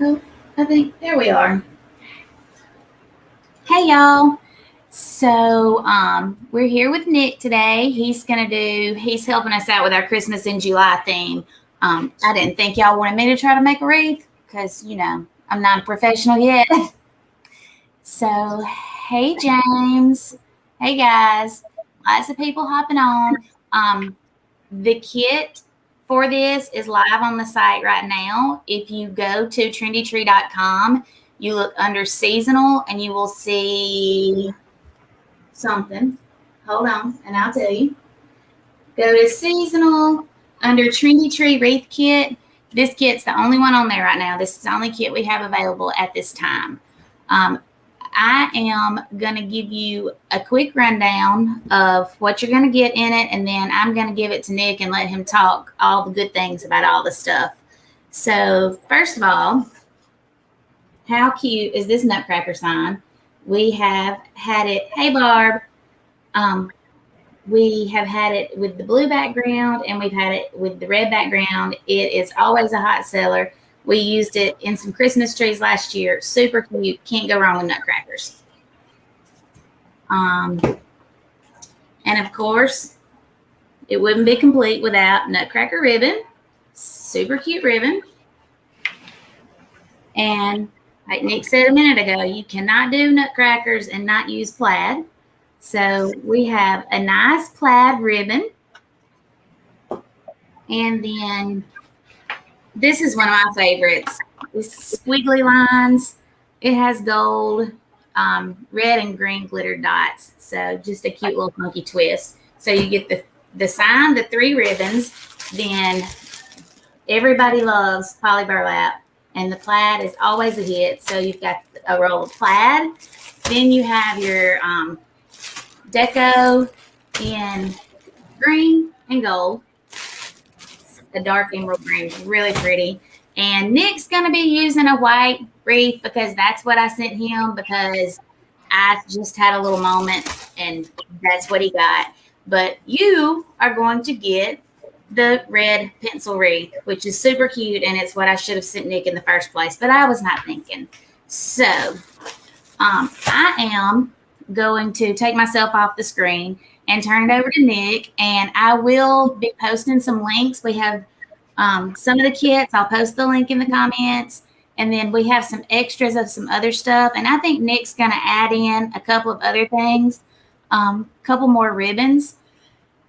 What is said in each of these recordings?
Oh, I think there we are. Hey y'all. So we're here with Nick today. He's helping us out with our Christmas in July theme. I didn't think y'all wanted me to try to make a wreath because I'm not a professional yet. So hey James. Hey guys. Lots of people hopping on. The kit for this is live on the site right now. If you go to trendytree.com, you look under seasonal and you will see something. Hold on, and I'll tell you. Go to seasonal under Trendy Tree Wreath Kit. This kit's the only one on there right now. This is the only kit we have available at this time. I am going to give you a quick rundown of what you're going to get in it, and then I'm going to give it to Nick and let him talk all the good things about all the stuff. So first of all, how cute is this Nutcracker sign? We have had it, hey Barb, we have had it with the blue background and we've had it with the red background. It is always a hot seller. We used it in some Christmas trees last year. Super cute. Can't go wrong with nutcrackers. And of course, it wouldn't be complete without Nutcracker Ribbon. Super cute ribbon. And like Nick said a minute ago, you cannot do nutcrackers and not use plaid. So we have a nice plaid ribbon. And then this is one of my favorites. It's squiggly lines. It has gold, red and green glittered dots. So just a cute little funky twist. So you get the sign, the 3 ribbons. Then everybody loves poly burlap. And the plaid is always a hit. So you've got a roll of plaid. Then you have your deco in green and gold. The dark emerald green is really pretty. And Nick's going to be using a white wreath because that's what I sent him because I just had a little moment and that's what he got. But you are going to get the red pencil wreath, which is super cute, and it's what I should have sent Nick in the first place, but I was not thinking. So I am going to take myself off the screen and turn it over to Nick, and I will be posting some links. We have some of the kits. I'll post the link in the comments, and then we have some extras of some other stuff, and I think Nick's going to add in a couple of other things, couple more ribbons.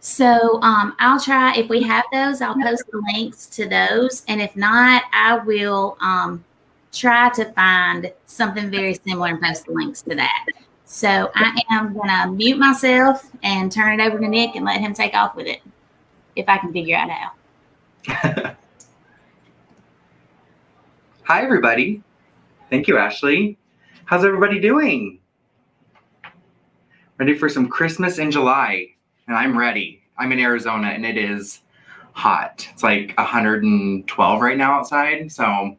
So I'll try, if we have those, I'll post the links to those, and if not, I will try to find something very similar and post the links to that. So I am going to mute myself and turn it over to Nick and let him take off with it, if I can figure out how. Hi, everybody. Thank you, Ashley. How's everybody doing? Ready for some Christmas in July? And I'm ready. I'm in Arizona, and it is hot. It's like 112 right now outside, so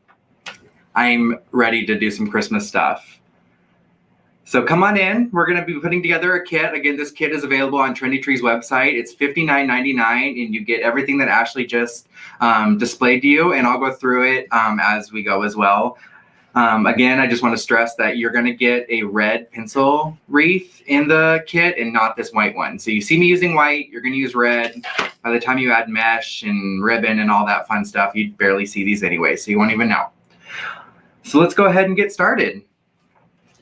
I'm ready to do some Christmas stuff. So come on in. We're going to be putting together a kit. Again, this kit is available on Trendy Tree's website. It's $59.99, and you get everything that Ashley just displayed to you, and I'll go through it as we go as well. Again, I just want to stress that you're going to get a red pencil wreath in the kit and not this white one. So you see me using white, you're going to use red. By the time you add mesh and ribbon and all that fun stuff, you'd barely see these anyway, so you won't even know. So let's go ahead and get started.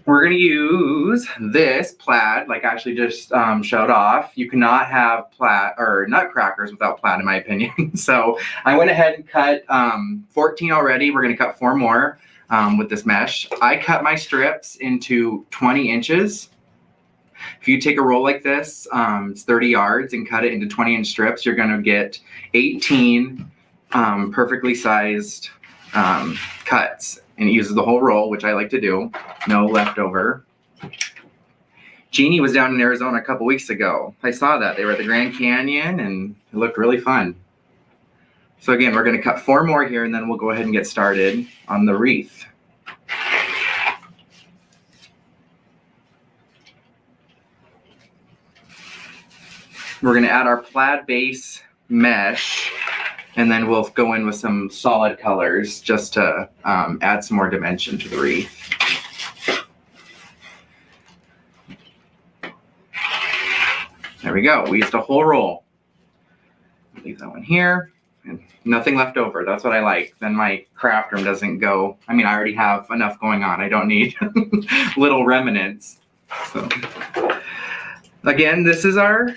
We're going to use this plaid, like Ashley just showed off. You cannot have plaid or nutcrackers without plaid, in my opinion. So I went ahead and cut 14 already. We're going to cut 4 more with this mesh. I cut my strips into 20 inches. If you take a roll like this, it's 30 yards, and cut it into 20-inch strips, you're going to get 18 perfectly sized cuts. And it uses the whole roll, which I like to do. No leftover. Jeannie was down in Arizona a couple weeks ago. I saw that. They were at the Grand Canyon, and it looked really fun. So again, we're going to cut 4 more here, and then we'll go ahead and get started on the wreath. We're going to add our plaid base mesh. And then we'll go in with some solid colors just to add some more dimension to the wreath. There we go. We used a whole roll. Leave that one here. And nothing left over. That's what I like. Then my craft room doesn't go. I mean, I already have enough going on. I don't need little remnants. So again, this is our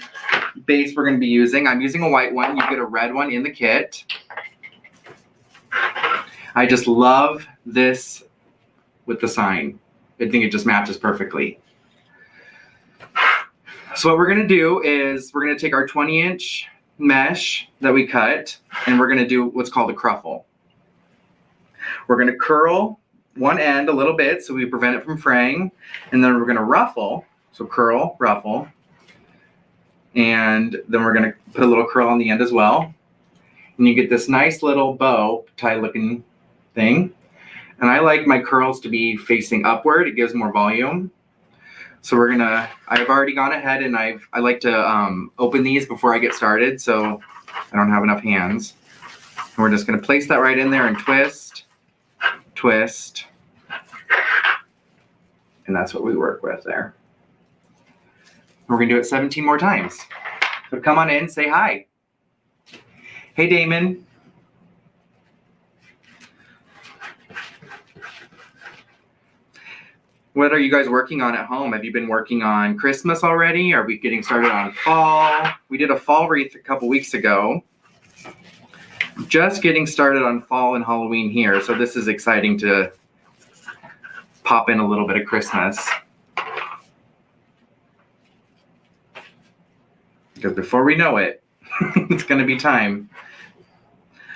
base we're going to be using. I'm using a white one. You get a red one in the kit. I just love this with the sign. I think it just matches perfectly. So what we're going to do is we're going to take our 20-inch mesh that we cut, and we're going to do what's called a cruffle. We're going to curl one end a little bit so we prevent it from fraying, and then we're going to ruffle. So curl, ruffle, and then we're going to put a little curl on the end as well. And you get this nice little bow tie looking thing. And I like my curls to be facing upward. It gives more volume. So we're gonna, I've already gone ahead and I like to open these before I get started so I don't have enough hands. And we're just gonna place that right in there and twist, twist. And that's what we work with there. We're gonna do it 17 more times. So come on in, say hi. Hey, Damon. What are you guys working on at home? Have you been working on Christmas already? Are we getting started on fall? We did a fall wreath a couple weeks ago. Just getting started on fall and Halloween here. So this is exciting to pop in a little bit of Christmas. Because before we know it, it's going to be time.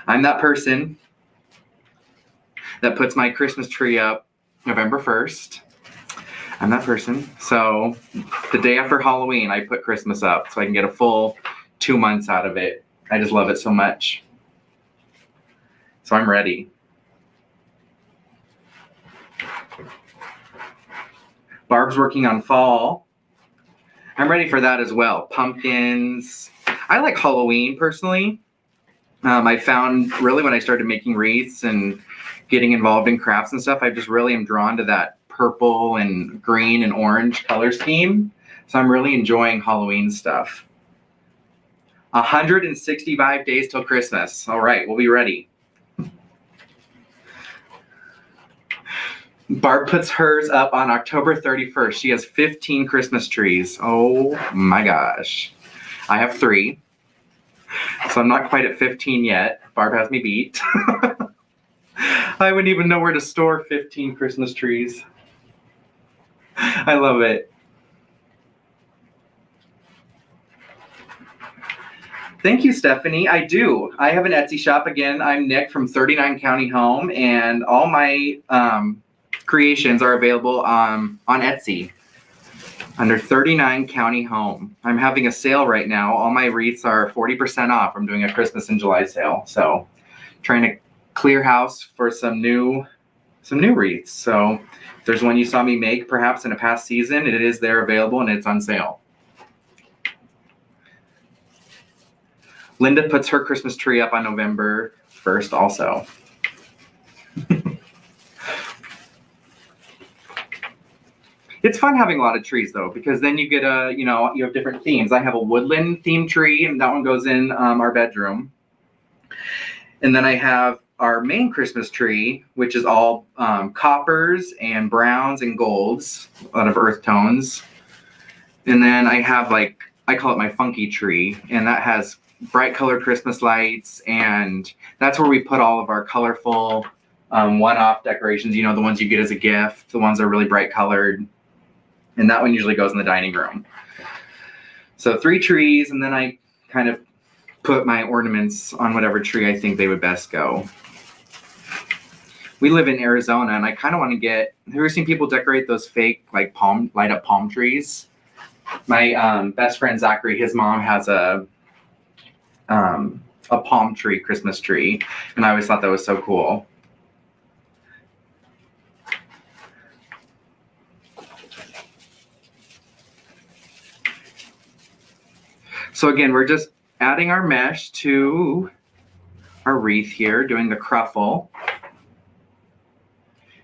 I'm that person that puts my Christmas tree up November 1st. I'm that person. So the day after Halloween, I put Christmas up so I can get a full 2 months out of it. I just love it so much. So I'm ready. Barb's working on fall. I'm ready for that as well. Pumpkins. I like Halloween personally. I found really when I started making wreaths and getting involved in crafts and stuff, I just really am drawn to that purple and green and orange color scheme. So I'm really enjoying Halloween stuff. 165 days till Christmas. All right, we'll be ready. Barb puts hers up on October 31st. She has 15 Christmas trees. Oh my gosh. I have 3. So I'm not quite at 15 yet. Barb has me beat. I wouldn't even know where to store 15 Christmas trees. I love it. Thank you, Stephanie. I do. I have an Etsy shop. Again, I'm Nick from 39 County Home, and all my creations are available on Etsy under 39 County Home. I'm having a sale right now. All my wreaths are 40% off. I'm doing a Christmas in July sale. So trying to clear house for some new wreaths. So if there's one you saw me make perhaps in a past season, it is there available and it's on sale. Linda puts her Christmas tree up on November 1st also. It's fun having a lot of trees though, because then you get you have different themes. I have a woodland themed tree, and that one goes in our bedroom. And then I have our main Christmas tree, which is all coppers and browns and golds, a lot of earth tones. And then I have I call it my funky tree, and that has bright colored Christmas lights, and that's where we put all of our colorful one-off decorations, the ones you get as a gift, the ones that are really bright colored. And that one usually goes in the dining room. So 3 trees, and then I kind of put my ornaments on whatever tree I think they would best go. We live in Arizona, and I kind of want to get, have you ever seen people decorate those fake light up palm trees? My best friend Zachary, his mom has a palm tree Christmas tree, and I always thought that was so cool. So again, we're just adding our mesh to our wreath here, doing the cruffle.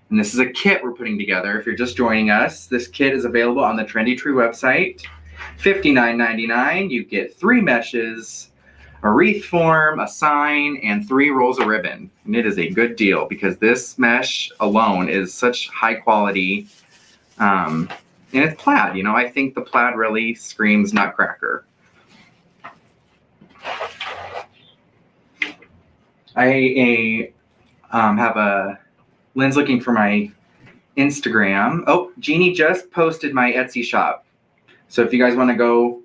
And this is a kit we're putting together. If you're just joining us, this kit is available on the Trendy Tree website. $59.99. You get 3 meshes, a wreath form, a sign, and 3 rolls of ribbon. And it is a good deal because this mesh alone is such high quality. And it's plaid. You know, I think the plaid really screams Nutcracker. I have a Lynn's looking for my Instagram. Oh, Jeannie just posted my Etsy shop. So if you guys want to go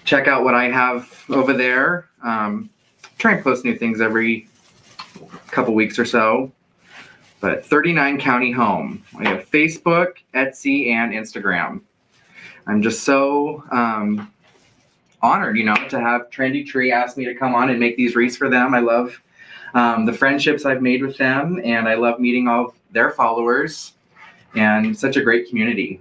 check out what I have over there, try and post new things every couple weeks or so. But 39 County Home. I have Facebook, Etsy, and Instagram. I'm just so honored, you know, to have Trendy Tree ask me to come on and make these wreaths for them. I love the friendships I've made with them, and I love meeting all of their followers, and such a great community.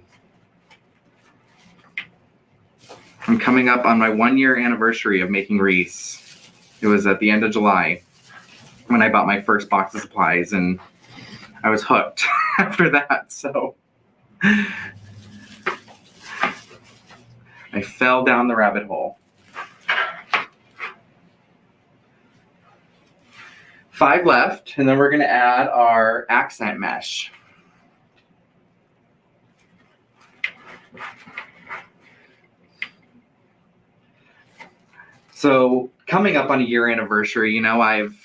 I'm coming up on my 1-year anniversary of making wreaths. It was at the end of July when I bought my first box of supplies, and I was hooked after that. So I fell down the rabbit hole. 5 left, and then we're going to add our accent mesh. So coming up on a year anniversary, you know, I've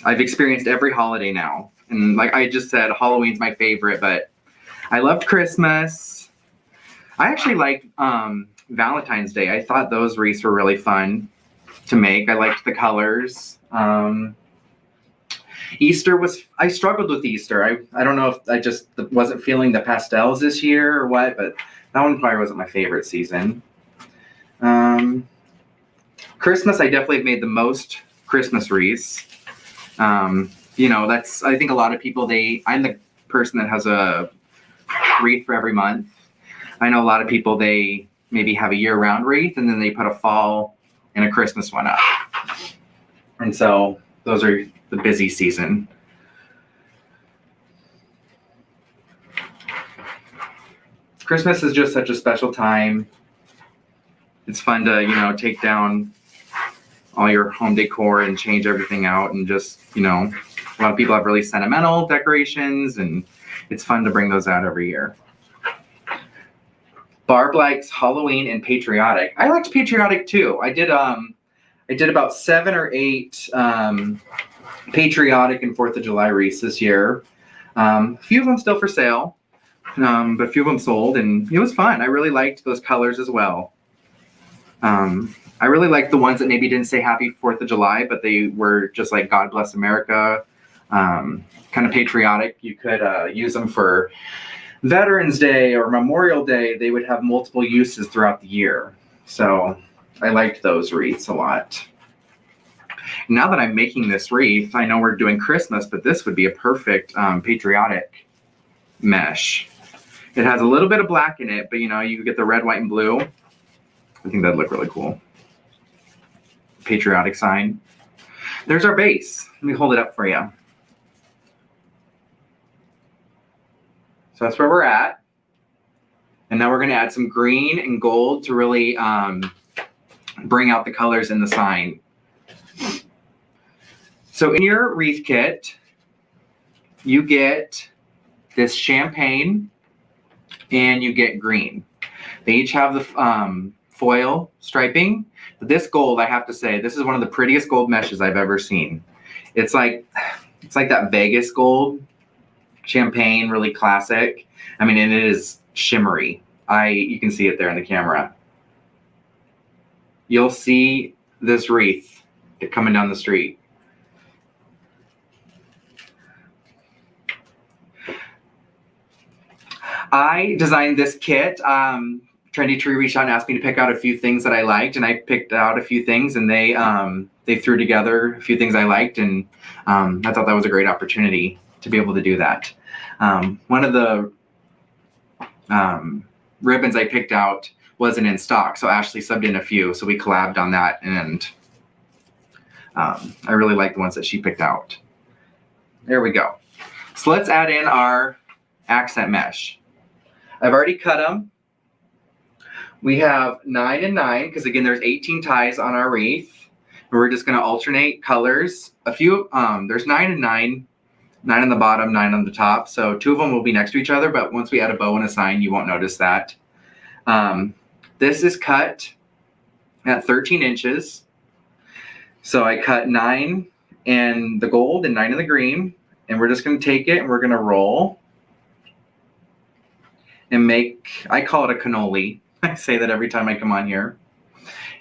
experienced every holiday now. And like I just said, Halloween's my favorite, but I loved Christmas. I actually liked Valentine's Day. I thought those wreaths were really fun to make. I liked the colors. Easter I struggled with Easter. I don't know if I just wasn't feeling the pastels this year or what, but that one probably wasn't my favorite season. Christmas, I definitely made the most Christmas wreaths. You know, I think a lot of people, I'm the person that has a wreath for every month. I know a lot of people, they maybe have a year-round wreath and then they put a fall and a Christmas one up. And so those are the busy season. Christmas is just such a special time. It's fun to, you know, take down all your home decor and change everything out, and just, you know, a lot of people have really sentimental decorations, and it's fun to bring those out every year. Barb likes Halloween and patriotic. I liked patriotic too. I did about 7 or 8 patriotic and 4th of July wreaths this year. A few of them still for sale, but a few of them sold, and it was fun. I really liked those colors as well. I really liked the ones that maybe didn't say Happy 4th of July, but they were just like God Bless America, kind of patriotic. You could use them for Veterans Day or Memorial Day. They would have multiple uses throughout the year. So I liked those wreaths a lot. Now that I'm making this wreath, I know we're doing Christmas, but this would be a perfect patriotic mesh. It has a little bit of black in it, but you know, you get the red, white, and blue. I think that'd look really cool. Patriotic sign. There's our base. Let me hold it up for you. So that's where we're at. And now we're going to add some green and gold to really bring out the colors in the sign. So in your wreath kit, you get this champagne and you get green. They each have the foil striping. But this gold, I have to say, this is one of the prettiest gold meshes I've ever seen. It's like that Vegas gold, champagne, really classic. I mean, and it is shimmery. You can see it there in the camera. You'll see this wreath coming down the street. I designed this kit. Trendy Tree reached out and asked me to pick out a few things that I liked, and I picked out a few things, and they threw together a few things I liked, and I thought that was a great opportunity to be able to do that. One of the ribbons I picked out wasn't in stock, so Ashley subbed in a few, so we collabed on that, and I really like the ones that she picked out. There we go. So let's add in our accent mesh. I've already cut them. We have 9 and 9, because again, there's 18 ties on our wreath. And we're just going to alternate colors. There's 9 and 9, 9 on the bottom, 9 on the top. So 2 of them will be next to each other, but once we add a bow and a sign, you won't notice that. This is cut at 13 inches. So I cut 9 in the gold and 9 in the green. And we're just going to take it and we're going to roll and make, I call it a cannoli. I say that every time I come on here.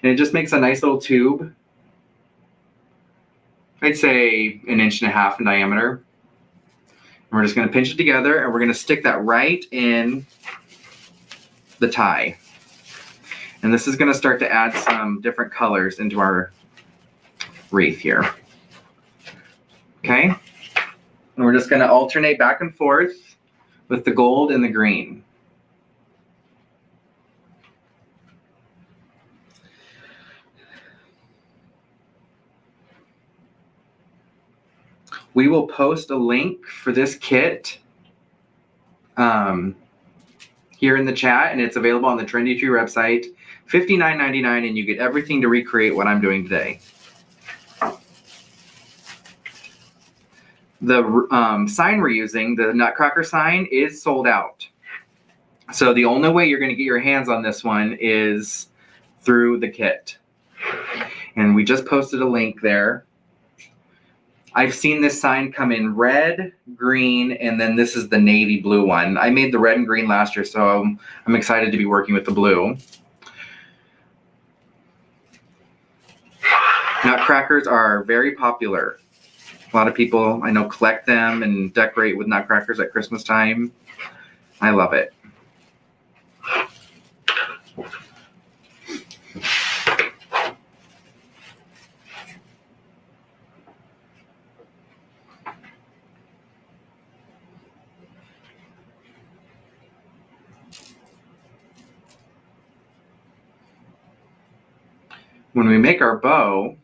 And it just makes a nice little tube. I'd say 1.5 inches in diameter. And we're just going to pinch it together and we're going to stick that right in the tie. And this is going to start to add some different colors into our wreath here. Okay? And we're just going to alternate back and forth with the gold and the green. We will post a link for this kit here in the chat, and it's available on the Trendy Tree website. $59.99, and you get everything to recreate what I'm doing today. The sign we're using, the Nutcracker sign, is sold out. So the only way you're going to get your hands on this one is through the kit. And we just posted a link there. I've seen this sign come in red, green, and then this is the navy blue one. I made the red and green last year, so I'm excited to be working with the blue. Nutcrackers are very popular. A lot of people I know collect them and decorate with nutcrackers at Christmas time. I love it. When we make our bow,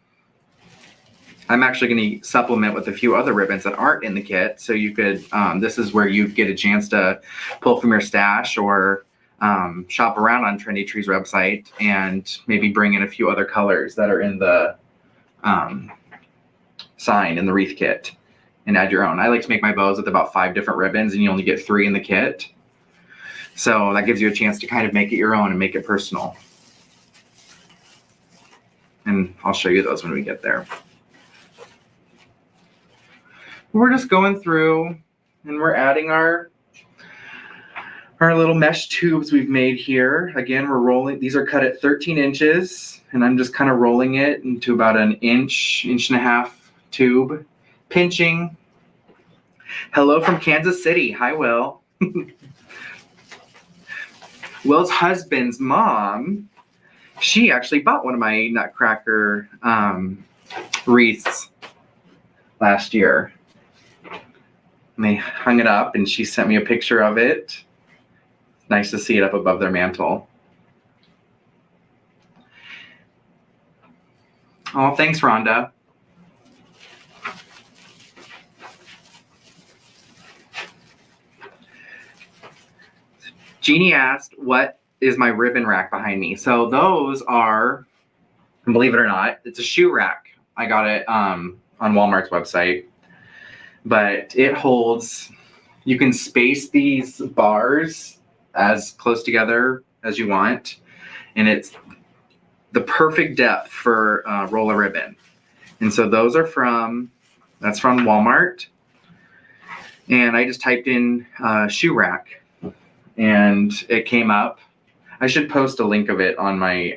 I'm actually going to supplement with a few other ribbons that aren't in the kit. So you could, this is where you get a chance to pull from your stash or shop around on Trendy Tree's website and maybe bring in a few other colors that are in the sign in the wreath kit and add your own. I like to make my bows with about 5 different ribbons, and you only get 3 in the kit. So that gives you a chance to kind of make it your own and make it personal. And I'll show you those when we get there. We're just going through and we're adding our little mesh tubes we've made here. Again, we're rolling, these are cut at 13 inches, and I'm just kind of rolling it into about an inch, 1.5 inch tube, pinching. Hello from Kansas City. Hi, Will. Will's husband's mom, she actually bought one of my Nutcracker wreaths last year. And they hung it up, and she sent me a picture of it. Nice to see it up above their mantle. Oh, thanks, Rhonda. Jeannie asked, what is my ribbon rack behind me? So those are, believe it or not, it's a shoe rack. I got it on Walmart's website. But it holds, you can space these bars as close together as you want. And it's the perfect depth for roller ribbon. And so those are that's from Walmart. And I just typed in shoe rack and it came up. I should post a link of it on my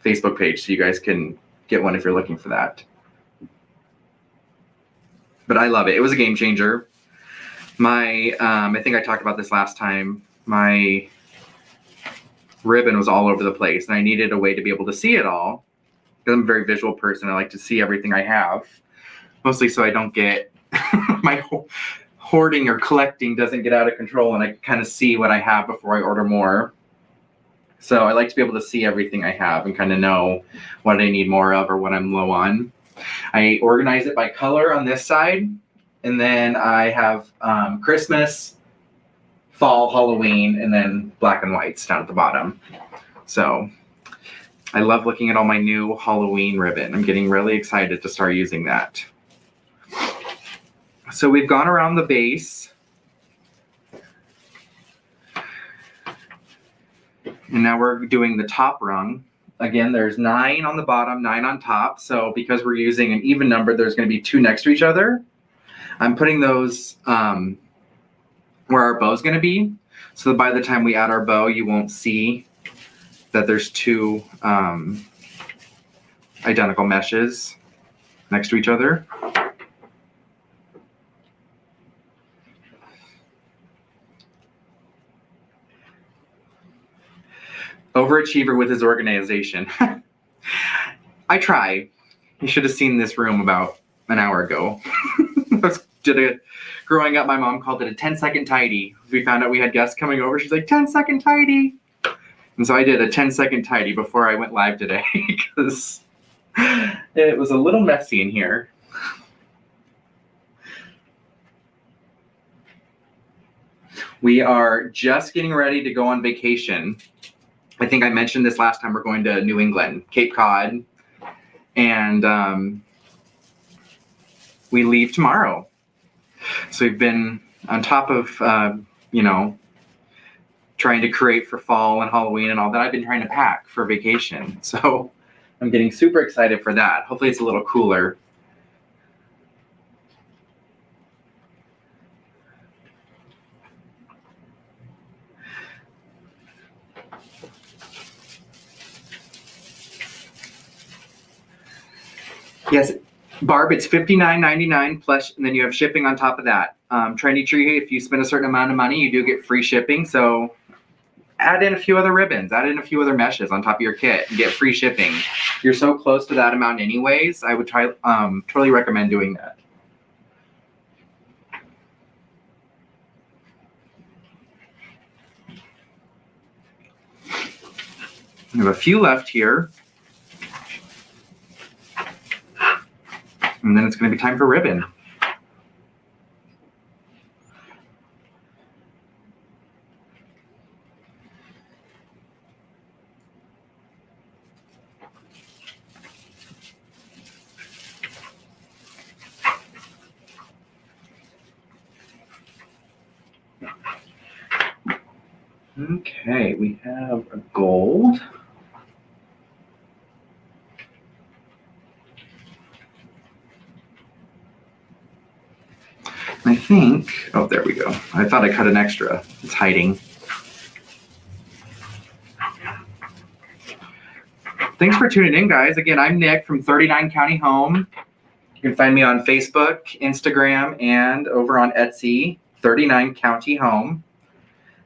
Facebook page so you guys can get one if you're looking for that. But I love it. It was a game changer. I think I talked about this last time. My ribbon was all over the place, and I needed a way to be able to see it all. Because I'm a very visual person. I like to see everything I have, mostly so I don't get my hoarding or collecting doesn't get out of control, and I kind of see what I have before I order more. So I like to be able to see everything I have and kind of know what I need more of or what I'm low on. I organize it by color on this side, and then I have Christmas, fall, Halloween, and then black and whites down at the bottom. So I love looking at all my new Halloween ribbon. I'm getting really excited to start using that. So we've gone around the base. And now we're doing the top rung. Again, there's 9 on the bottom, 9 on top. So because we're using an even number, there's going to be 2 next to each other. I'm putting those where our bow is going to be. So that by the time we add our bow, you won't see that there's 2 identical meshes next to each other. Overachiever with his organization. I try. You should have seen this room about an hour ago. Growing up, my mom called it a 10-second tidy. We found out we had guests coming over. She's like, 10-second tidy. And so I did a 10-second tidy before I went live today because it was a little messy in here. We are just getting ready to go on vacation. I think I mentioned this last time. We're going to New England, Cape Cod, and we leave tomorrow. So we've been on top of, trying to create for fall and Halloween and all that. I've been trying to pack for vacation. So I'm getting super excited for that. Hopefully it's a little cooler. Yes, Barb, it's $59.99 plus, and then you have shipping on top of that. Trendy Tree, if you spend a certain amount of money, you do get free shipping. So add in a few other ribbons, add in a few other meshes on top of your kit, and get free shipping. You're so close to that amount anyways. I would totally recommend doing that. We have a few left here. And then it's going to be time for ribbon. Okay, we have a gold. I think, oh, there we go. I thought I cut an extra. It's hiding. Thanks for tuning in, guys. Again, I'm Nick from 39 County Home. You can find me on Facebook, Instagram, and over on Etsy, 39 County Home.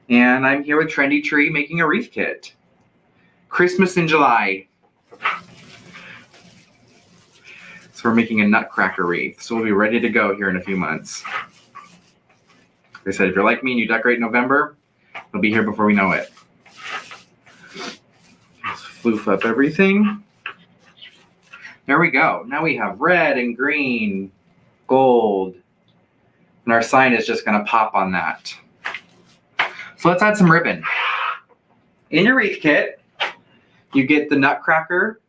And I'm here with Trendy Tree making a wreath kit. Christmas in July. So we're making a Nutcracker wreath. So we'll be ready to go here in a few months. Like I said, if you're like me and you decorate in November, it'll be here before we know it. Let's floof up everything. There we go. Now we have red and green, gold, and our sign is just going to pop on that. So let's add some ribbon. In your wreath kit, you get the Nutcracker,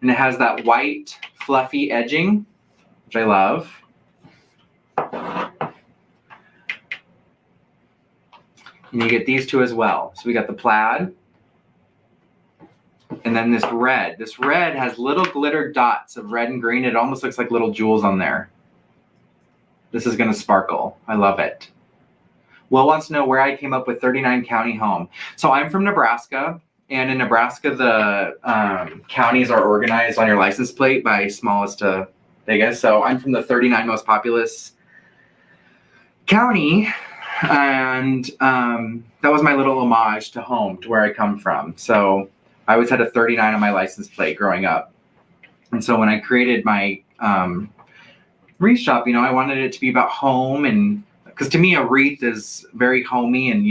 and it has that white, fluffy edging, which I love. And you get these two as well. So we got the plaid, and then this red. This red has little glitter dots of red and green. It almost looks like little jewels on there. This is going to sparkle. I love it. Will wants to know where I came up with 39 County Home. So I'm from Nebraska, and in Nebraska, the counties are organized on your license plate by smallest to biggest. So I'm from the 39 most populous county, and that was my little homage to home, to where I come from. So I always had a 39 on my license plate growing up. And so when I created my wreath shop, I wanted it to be about home, and because to me a wreath is very homey, and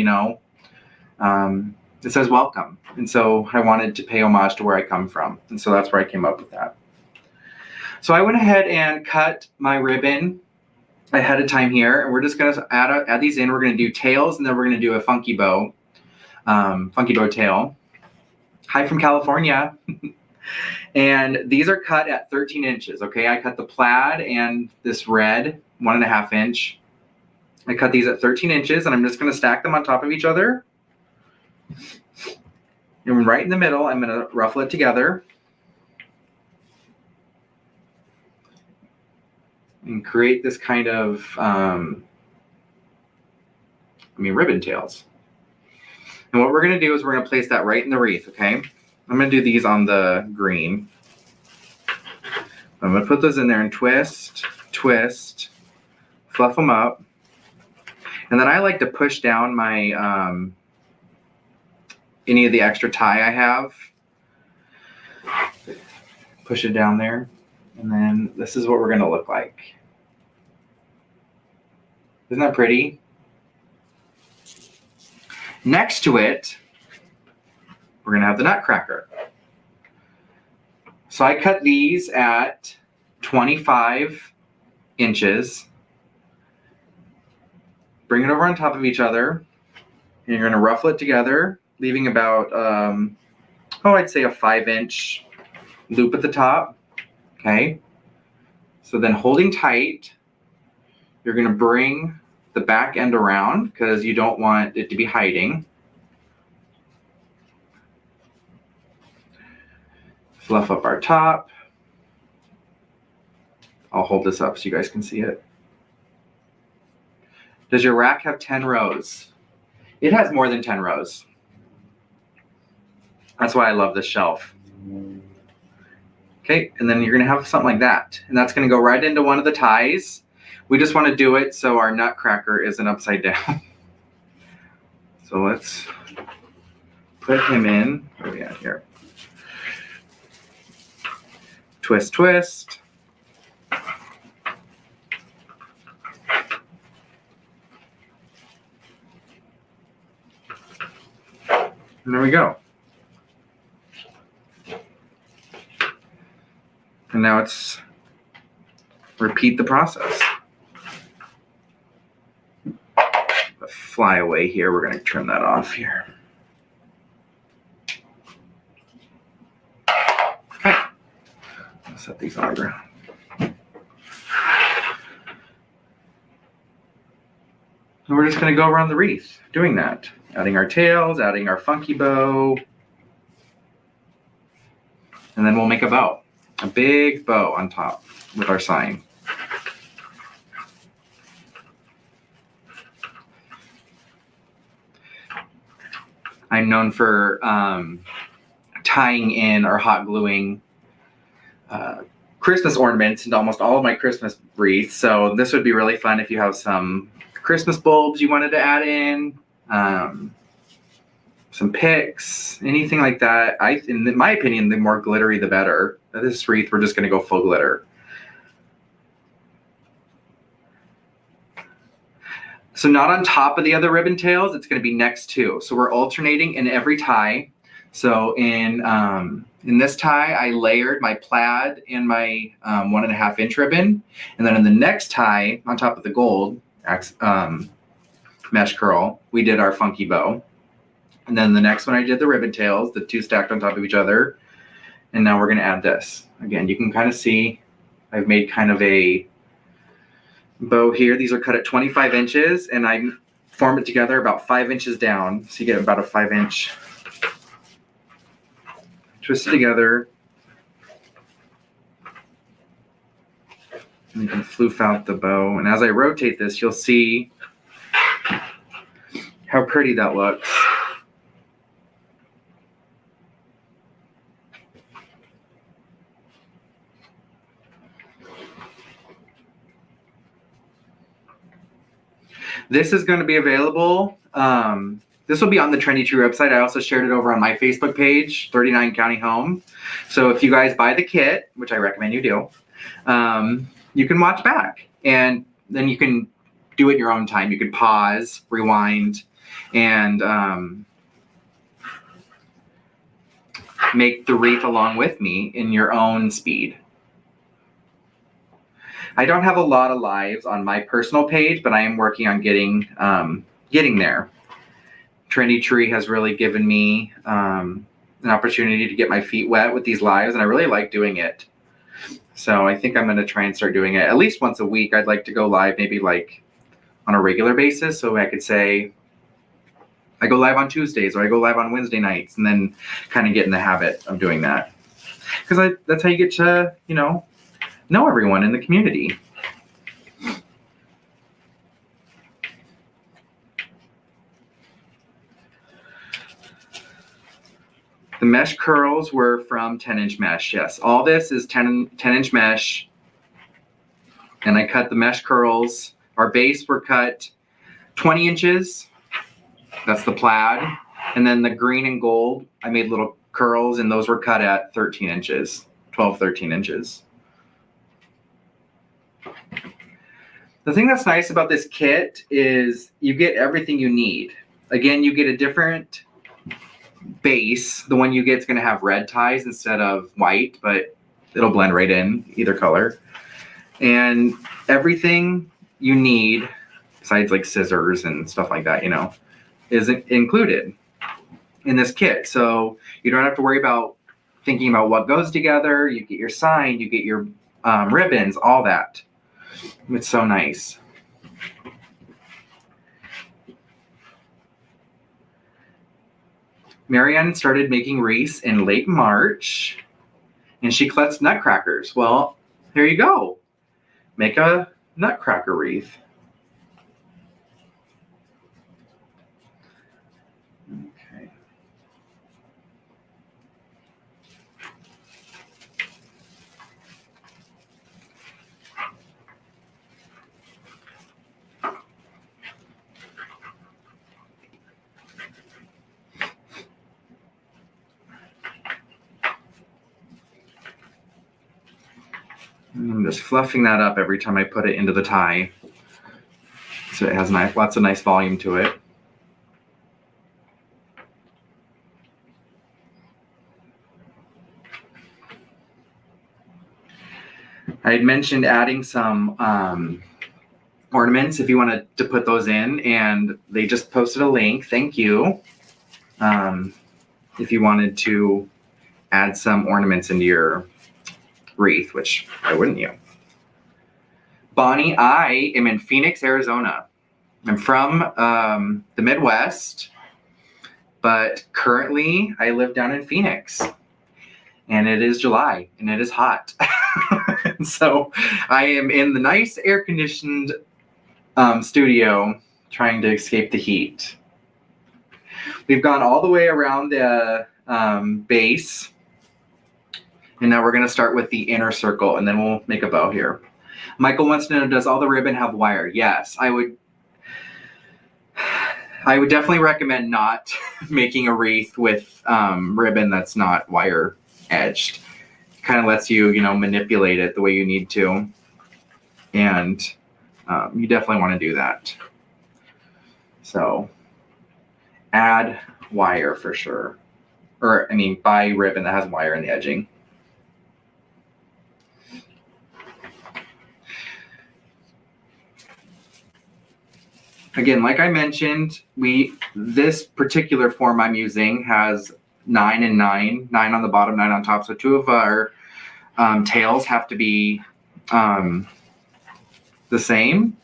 it says welcome. And so I wanted to pay homage to where I come from. And so that's where I came up with that. So I went ahead and cut my ribbon ahead of time here, and we're just gonna add these in. We're gonna do tails, and then we're gonna do a funky bow tail. Hi from California. And these are cut at 13 inches, okay? I cut the plaid and this red 1.5 inch. I cut these at 13 inches, and I'm just gonna stack them on top of each other. And right in the middle, I'm gonna ruffle it together and create this kind of, ribbon tails. And what we're gonna do is we're gonna place that right in the wreath, okay? I'm gonna do these on the green. I'm gonna put those in there and twist, twist, fluff them up. And then I like to push down my, any of the extra tie I have. Push it down there. And then this is what we're gonna look like. Isn't that pretty? Next to it, we're gonna have the Nutcracker. So I cut these at 25 inches. Bring it over on top of each other, and you're gonna ruffle it together, leaving about, I'd say a 5-inch loop at the top, okay? So then holding tight, you're gonna bring the back end around because you don't want it to be hiding. Fluff up our top. I'll hold this up so you guys can see it. Does your rack have 10 rows? It has more than 10 rows. That's why I love this shelf. Okay, and then you're gonna have something like that. And that's gonna go right into one of the ties. We just wanna do it so our Nutcracker isn't upside down. So let's put him in. Where are we at here? Twist, twist. And there we go. And now it's repeat the process. The flyaway here, we're going to trim that off here. Okay. I'll set these on the ground. And we're just going to go around the wreath doing that. Adding our tails, adding our funky bow. And then we'll make a bow. A big bow on top with our sign. I'm known for tying in or hot gluing Christmas ornaments into almost all of my Christmas wreaths. So this would be really fun if you have some Christmas bulbs you wanted to add in. Some picks, anything like that. In my opinion, the more glittery, the better. This wreath, we're just going to go full glitter. So not on top of the other ribbon tails, it's going to be next to. So we're alternating in every tie. So in this tie, I layered my plaid and my 1.5 inch ribbon. And then in the next tie, on top of the gold mesh curl, we did our funky bow. And then the next one I did the ribbon tails, the two stacked on top of each other. And now we're going to add this. Again, you can kind of see I've made kind of a bow here. These are cut at 25 inches, and I form it together about 5 inches down. So you get about a 5-inch. Twist it together. And you can floof out the bow. And as I rotate this, you'll see how pretty that looks. This is going to be available. This will be on the Trendy Tree website. I also shared it over on my Facebook page, 39 County Home. So if you guys buy the kit, which I recommend you do, you can watch back. And then you can do it in your own time. You can pause, rewind, and make the wreath along with me in your own speed. I don't have a lot of lives on my personal page, but I am working on getting there. Trendy Tree has really given me an opportunity to get my feet wet with these lives, and I really like doing it. So I think I'm going to try and start doing it at least once a week. I'd like to go live maybe like on a regular basis, so I could say I go live on Tuesdays or I go live on Wednesday nights, and then kind of get in the habit of doing that. Because that's how you get to, know everyone in the community. The mesh curls were from 10-inch mesh. Yes, all this is 10-inch mesh. And I cut the mesh curls. Our base were cut 20 inches. That's the plaid. And then the green and gold, I made little curls, and those were cut at 13 inches, 12, 13 inches. The thing that's nice about this kit is you get everything you need. Again, you get a different base. The one you get is going to have red ties instead of white, but it'll blend right in either color. And everything you need, besides like scissors and stuff like that, is included in this kit. So you don't have to worry about thinking about what goes together. You get your sign, you get your ribbons, all that. It's so nice. Marianne started making wreaths in late March, and she collects nutcrackers. Well, there you go. Make a nutcracker wreath. Okay. I'm just fluffing that up every time I put it into the tie, so it has lots of nice volume to it. I had mentioned adding some ornaments if you wanted to put those in, and they just posted a link. Thank you. If you wanted to add some ornaments into your wreath, which why wouldn't you? Bonnie, I am in Phoenix, Arizona. I'm from the Midwest, but currently I live down in Phoenix, and it is July and it is hot. So I am in the nice air-conditioned studio trying to escape the heat. We've gone all the way around the base. And now we're going to start with the inner circle, and then we'll make a bow here. Michael wants to know, does all the ribbon have wire? Yes, I would definitely recommend not making a wreath with ribbon that's not wire edged. It kind of lets you, manipulate it the way you need to. And you definitely want to do that. So add wire for sure. Or, buy ribbon that has wire in the edging. Again, like I mentioned, this particular form I'm using has 9 and 9 on the bottom, 9 on top. So 2 of our tails have to be the same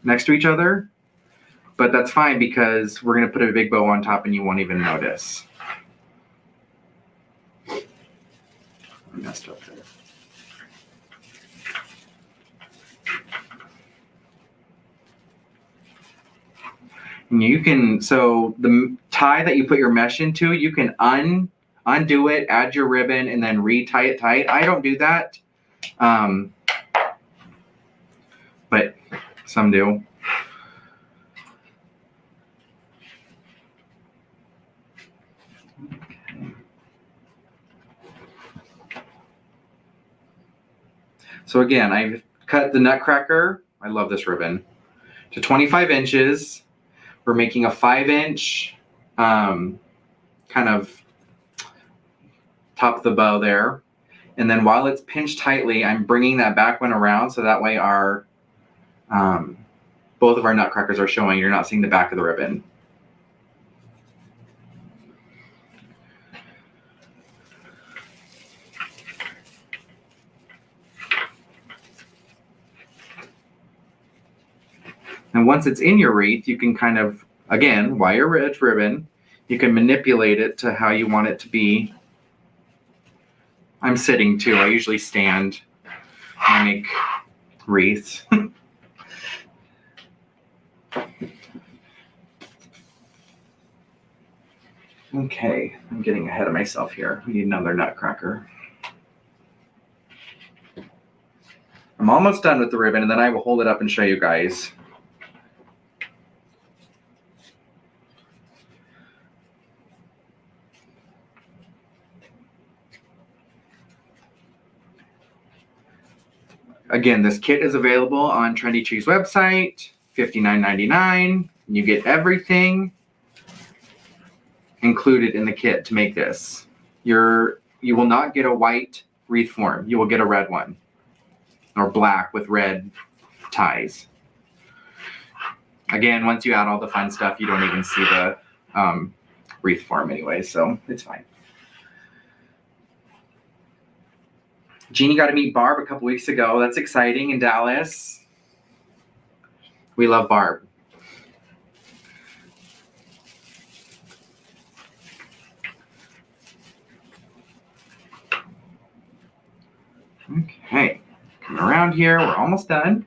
next to each other, but that's fine because we're going to put a big bow on top and you won't even notice. I messed up there. You can, so the tie that you put your mesh into, you can undo it, add your ribbon, and then re-tie it tight. I don't do that, but some do. Okay. So again, I've cut the Nutcracker, I love this ribbon, to 25 inches. We're making a 5-inch kind of top of the bow there. And then while it's pinched tightly, I'm bringing that back one around so that way our both of our nutcrackers are showing. You're not seeing the back of the ribbon. And once it's in your wreath, you can kind of, again, wire edge ribbon, you can manipulate it to how you want it to be. I'm sitting too. I usually stand when I make wreaths. Okay, I'm getting ahead of myself here. We need another nutcracker. I'm almost done with the ribbon, and then I will hold it up and show you guys. Again, this kit is available on Trendy Tree's website, $59.99. You get everything included in the kit to make this. You will not get a white wreath form. You will get a red one, or black with red ties. Again, once you add all the fun stuff, you don't even see the wreath form anyway, so it's fine. Jeannie got to meet Barb a couple weeks ago. That's exciting in Dallas. We love Barb. Okay, coming around here, we're almost done.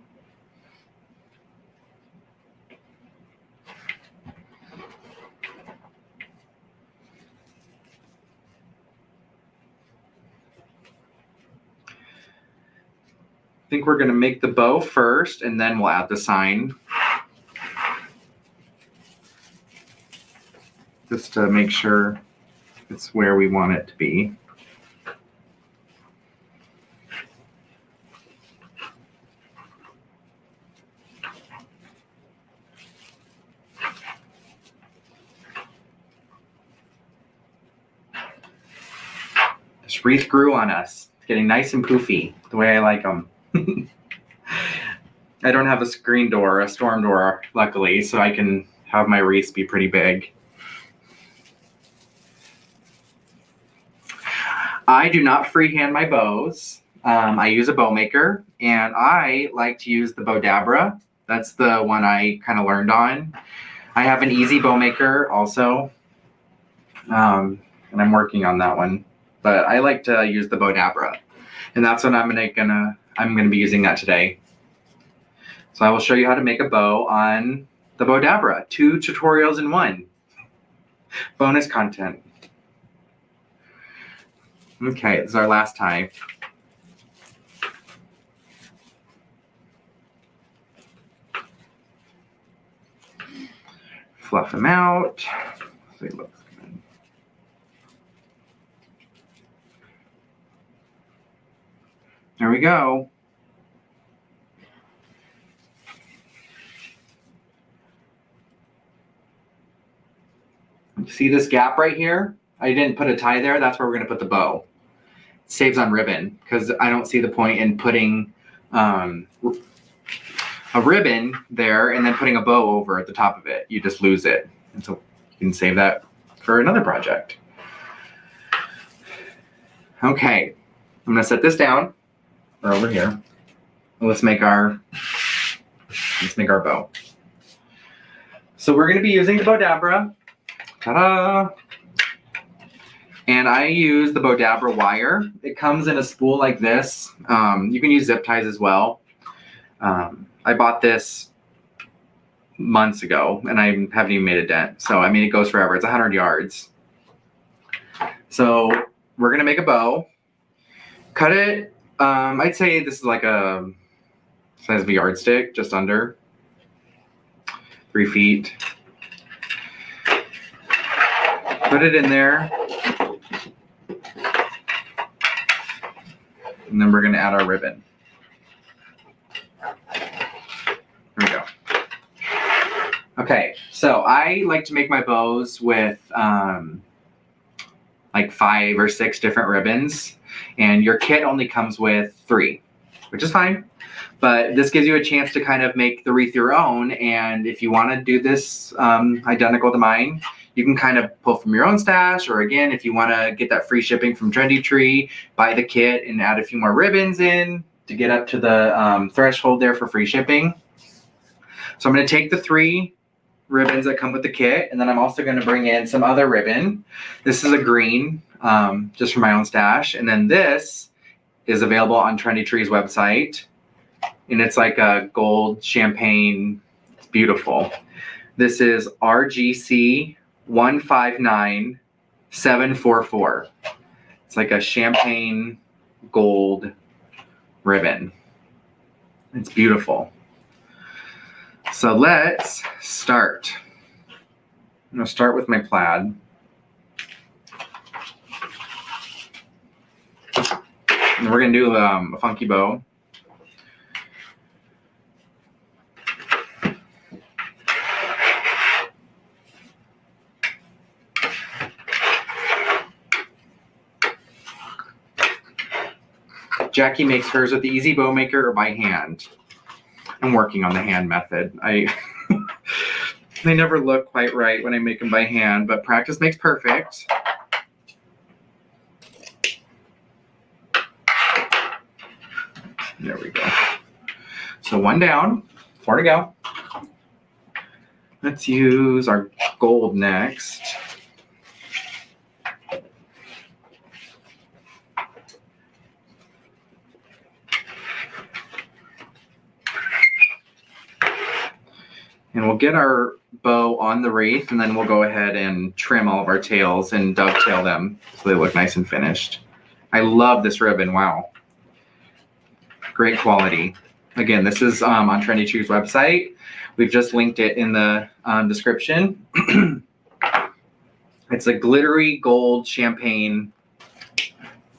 I think we're going to make the bow first, and then we'll add the sign. Just to make sure it's where we want it to be. This wreath grew on us. It's getting nice and poofy, the way I like them. I don't have a screen door, a storm door, luckily, so I can have my wreaths be pretty big. I do not freehand my bows. I use a bow maker, and I like to use the Bowdabra. That's the one I kind of learned on. I have an easy bow maker also, and I'm working on that one. But I like to use the Bowdabra, and that's what I'm gonna be using that today. So I will show you how to make a bow on the Bowdabra. 2 tutorials in 1. Bonus content. Okay, this is our last tie. Fluff them out. So it looks good. There we go. See this gap right here? I didn't put a tie there. That's where we're going to put the bow. It saves on ribbon because I don't see the point in putting a ribbon there and then putting a bow over at the top of it. You just lose it. And so you can save that for another project. Okay, I'm going to set this down or over here. And let's make our bow. So we're going to be using the Bowdabra. Ta-da! And I use the Bowdabra wire. It comes in a spool like this. You can use zip ties as well. I bought this months ago, and I haven't even made a dent. So, I mean, it goes forever. It's 100 yards. So, we're going to make a bow. Cut it. I'd say this is like a size of a yardstick, just under 3 feet. Put it in there. And then we're going to add our ribbon. There we go. Okay, so I like to make my bows with like 5 or 6 different ribbons, and your kit only comes with 3, which is fine. But this gives you a chance to kind of make the wreath your own, and if you want to do this identical to mine, you can kind of pull from your own stash, or again, if you want to get that free shipping from Trendy Tree, buy the kit and add a few more ribbons in to get up to the threshold there for free shipping. So I'm going to take the 3 ribbons that come with the kit, and then I'm also going to bring in some other ribbon. This is a green, just for my own stash, and then this is available on Trendy Tree's website, and it's like a gold champagne. It's beautiful. This is RGC 159744. It's like a champagne gold ribbon. It's beautiful. So let's start. I'm going to start with my plaid. And we're going to do a funky bow. Jackie makes hers with the Easy Bow Maker or by hand. I'm working on the hand method. They never look quite right when I make them by hand, but practice makes perfect. There we go. So 1 down, 4 to go. Let's use our gold next. And we'll get our bow on the wreath, and then we'll go ahead and trim all of our tails and dovetail them so they look nice and finished. I love this ribbon. Wow. Great quality. Again, this is on Trendy Tree's website. We've just linked it in the description. It's a glittery gold champagne.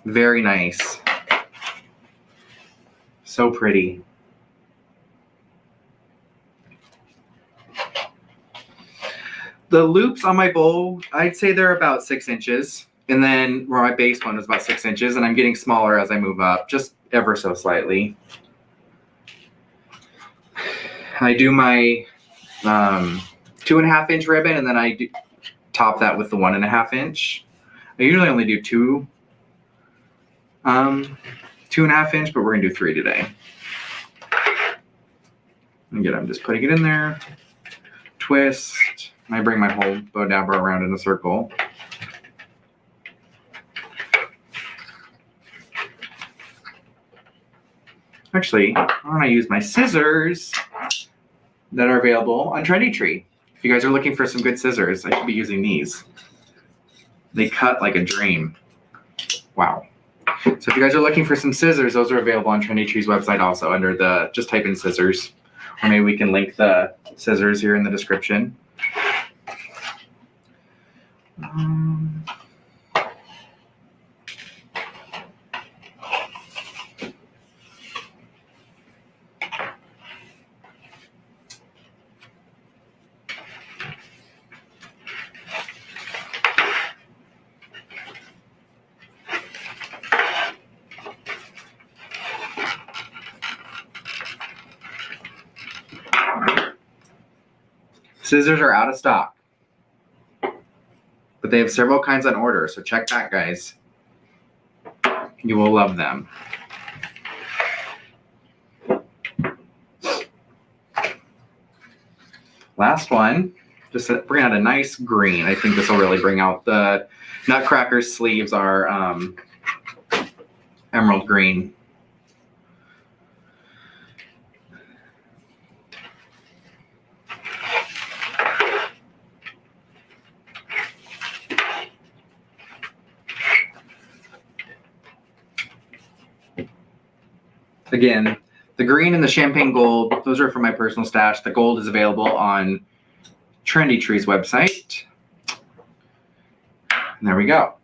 Very nice. So pretty. The loops on my bow, I'd say they're about 6 inches. And then where my base one is about 6 inches, and I'm getting smaller as I move up, just ever so slightly. I do my 2.5 inch ribbon, and then I top that with the 1.5 inch. I usually only do 2.5 inch, but we're gonna do 3 today. Again, I'm just putting it in there, twist. I bring my whole bow dabber around in a circle. Actually, I want to use my scissors that are available on Trendy Tree. If you guys are looking for some good scissors, I should be using these. They cut like a dream. Wow. So if you guys are looking for some scissors, those are available on Trendy Tree's website also under the, just type in scissors. Or maybe we can link the scissors here in the description. Scissors are out of stock, but they have several kinds on order, so check that, guys. You will love them. Last one, just to bring out a nice green. I think this will really bring out the Nutcracker sleeves are emerald green. Again, the green and the champagne gold, those are for my personal stash. The gold is available on Trendy Tree's website. And there we go.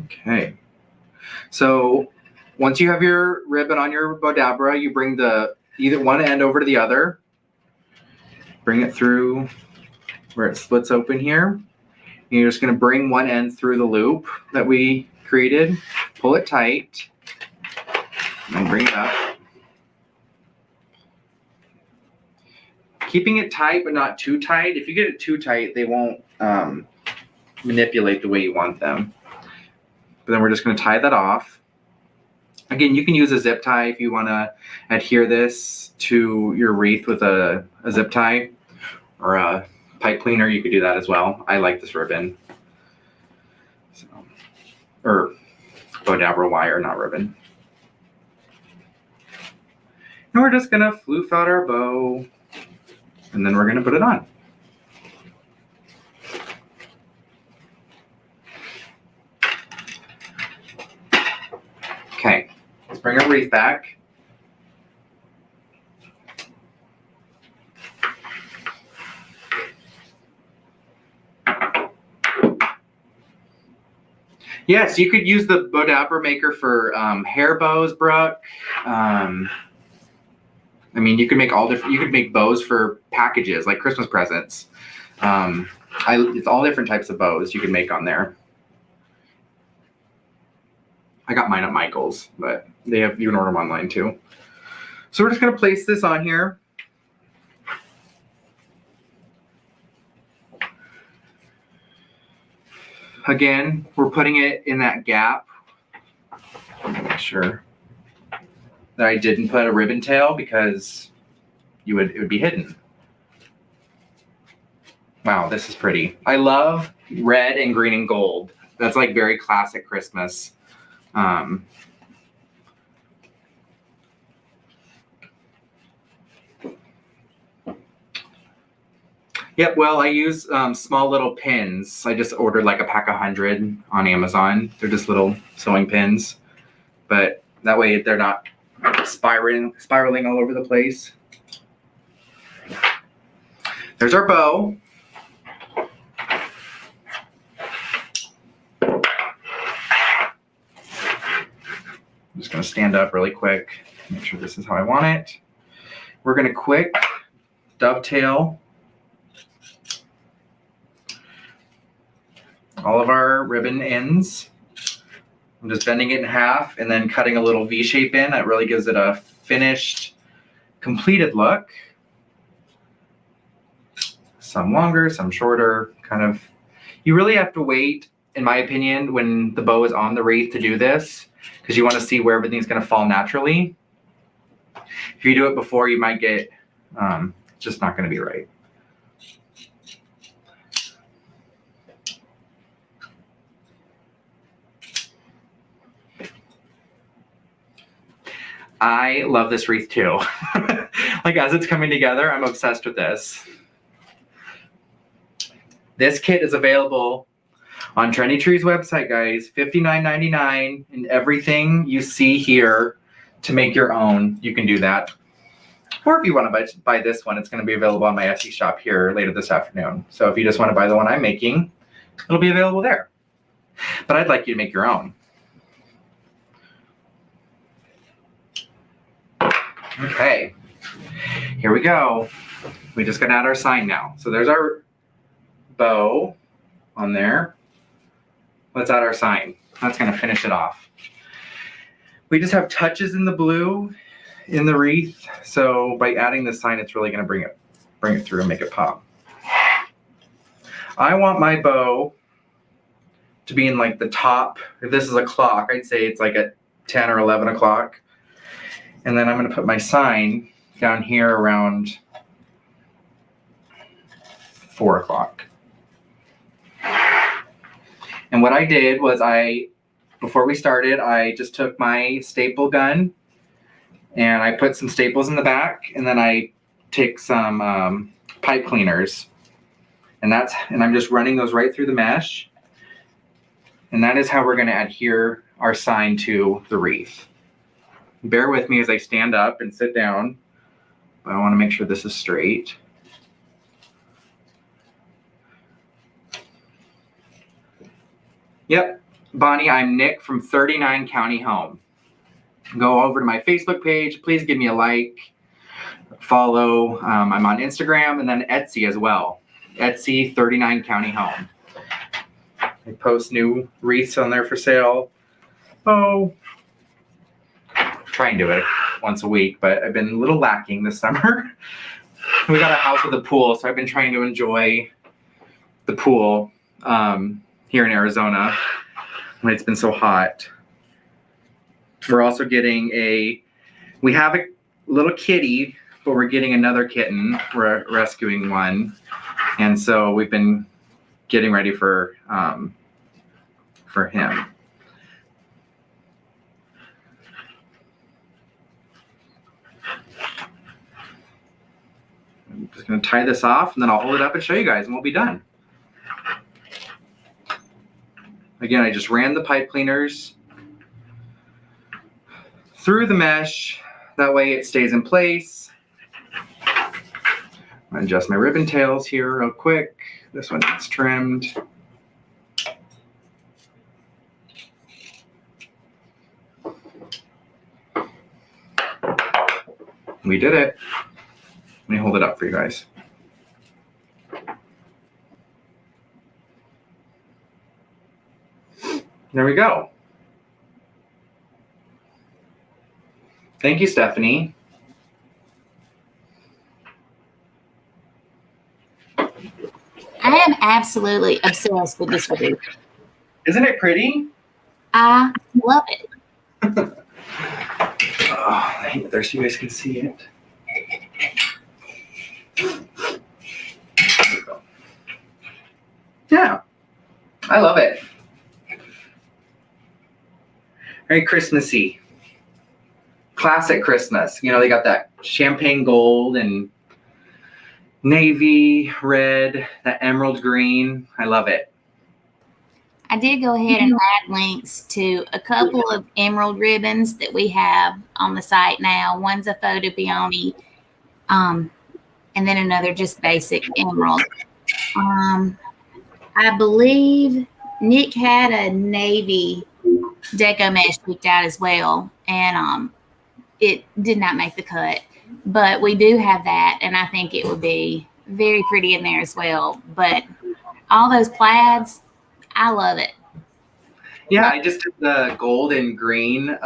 Okay. So once you have your ribbon on your Bodabra, you bring the either one end over to the other, bring it through where it splits open here. You're just going to bring one end through the loop that we created, pull it tight, and bring it up. Keeping it tight, but not too tight. If you get it too tight, they won't manipulate the way you want them. But then we're just going to tie that off. Again, you can use a zip tie if you want to adhere this to your wreath with a zip tie or a pipe cleaner. You could do that as well. I like this ribbon. So, or Bodabra wire, not ribbon. And we're just going to floof out our bow, and then we're going to put it on. Okay, let's bring our wreath back. Yes, you could use the Bodabra maker for hair bows, Brooke. I mean, you could make all different. You could make bows for packages, like Christmas presents. It's all different types of bows you can make on there. I got mine at Michael's, but you can order them online too. So we're just gonna place this on here. Again, we're putting it in that gap. Make sure that I didn't put a ribbon tail because it would be hidden. Wow, this is pretty. I love red and green and gold. That's like very classic Christmas. Yep, well, I use small little pins. I just ordered like a pack of 100 on Amazon. They're just little sewing pins, but that way they're not spiraling all over the place. There's our bow. I'm just going to stand up really quick, make sure this is how I want it. We're going to quick dovetail all of our ribbon ends. I'm just bending it in half and then cutting a little V shape in. That really gives it a finished, completed look. Some longer, some shorter, kind of. You really have to wait, in my opinion, when the bow is on the wreath to do this, because you want to see where everything's going to fall naturally. If you do it before, you might get, it's just not going to be right. I love this wreath too. Like as it's coming together, I'm obsessed with this. This kit is available on Trendy Tree's website, guys. $59.99, and everything you see here to make your own, you can do that. Or if you want to buy this one, it's going to be available on my Etsy shop here later this afternoon. So if you just want to buy the one I'm making, it'll be available there. But I'd like you to make your own. Okay, here we go. We just got to add our sign now. So there's our bow on there. Let's add our sign. That's going to finish it off. We just have touches in the blue in the wreath. So by adding the sign, it's really going to bring it through and make it pop. I want my bow to be in like the top. If this is a clock, I'd say it's like at 10 or 11 o'clock. And then I'm going to put my sign down here around 4 o'clock. And what I did was before we started, I just took my staple gun and I put some staples in the back, and then I take some pipe cleaners, and I'm just running those right through the mesh. And that is how we're going to adhere our sign to the wreath. Bear with me as I stand up and sit down, but I want to make sure this is straight. Yep, Bonnie, I'm Nick from 39 County Home. Go over to my Facebook page. Please give me a like. follow. I'm on Instagram and then Etsy as well. Etsy 39 County Home. I post new wreaths on there for sale. Oh, try and do it once a week, but I've been a little lacking this summer. We got a house with a pool, so I've been trying to enjoy the pool here in Arizona when it's been so hot. We're also getting we have a little kitty, but we're getting another kitten. We're rescuing one. And so we've been getting ready for him. I'm just going to tie this off, and then I'll hold it up and show you guys, and we'll be done. Again, I just ran the pipe cleaners through the mesh. That way it stays in place. I'll adjust my ribbon tails here real quick. This one gets trimmed. We did it. Let me hold it up for you guys. There we go. Thank you, Stephanie. I am absolutely obsessed with this wreath. Isn't it pretty? I love it. Oh, I hate there so you guys can see it. There we go. Yeah, I love it. Very Christmassy. Classic Christmas. You know, they got that champagne gold and navy red, that emerald green. I love it. I did go ahead and add links to a couple of emerald ribbons that we have on the site now. One's a photo peony, and then another just basic emerald. I believe Nick had a navy deco mesh picked out as well, and it did not make the cut. But we do have that, and I think it would be very pretty in there as well. But all those plaids, I love it. Yeah, I just did the gold and green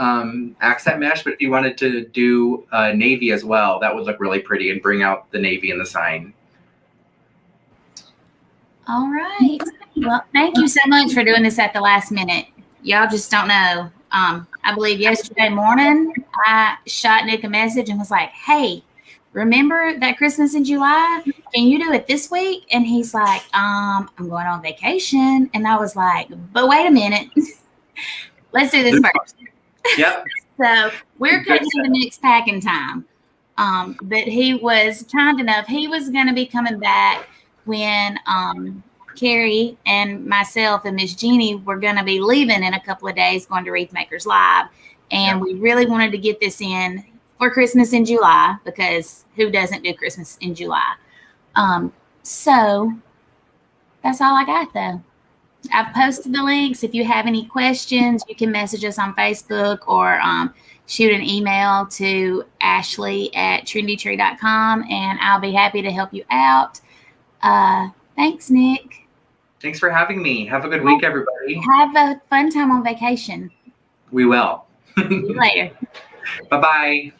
accent mesh, but if you wanted to do navy as well, that would look really pretty and bring out the navy in the sign. All right. Well, thank you so much for doing this at the last minute. Y'all just don't know. I believe yesterday morning, I shot Nick a message and was like, hey, remember that Christmas in July? Can you do it this week? And he's like, I'm going on vacation. And I was like, but wait a minute. Let's do this first. Yep. So we're cutting the next packing time. But he was kind enough. He was going to be coming back when Carrie and myself and Miss Jeannie were going to be leaving in a couple of days, going to Wreath Makers Live. And we really wanted to get this in for Christmas in July, because who doesn't do Christmas in July? So that's all I got, though. I've posted the links. If you have any questions, you can message us on Facebook or shoot an email to ashley@trendytree.com, and I'll be happy to help you out. Thanks, Nick. Thanks for having me. Have a good week, everybody. Have a fun time on vacation. We will. See you later. Bye-bye.